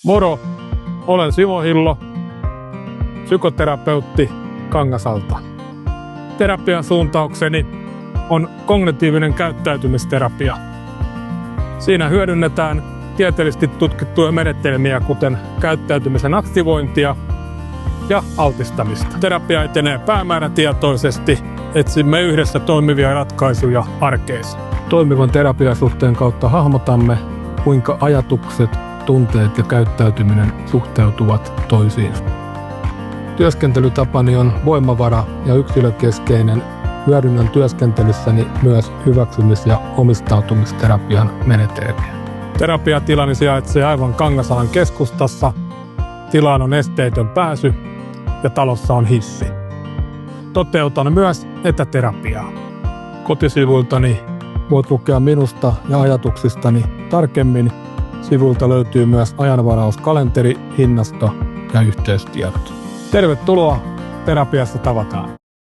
Moro, olen Simo Hillo, psykoterapeutti Kangasalta. Terapian suuntaukseni on kognitiivinen käyttäytymisterapia. Siinä hyödynnetään tieteellisesti tutkittuja menetelmiä, kuten käyttäytymisen aktivointia ja altistamista. Terapia etenee päämäärätietoisesti. Etsimme yhdessä toimivia ratkaisuja arkeisiin. Toimivan terapiasuhteen kautta hahmotamme, kuinka ajatukset, tunteet ja käyttäytyminen suhteutuvat toisiinsa. Työskentelytapani on voimavara ja yksilökeskeinen. Hyödynnän työskentelyssäni myös hyväksymis- ja omistautumisterapian menetelmiä. Terapiatilani sijaitsee aivan Kangasalan keskustassa. Tilaan on esteetön pääsy ja talossa on hissi. Toteutan myös etäterapiaa. Kotisivuiltani voit lukea minusta ja ajatuksistani tarkemmin. Sivulta löytyy myös ajanvarauskalenteri, hinnasto ja yhteystiedot. Tervetuloa, terapiassa tavataan.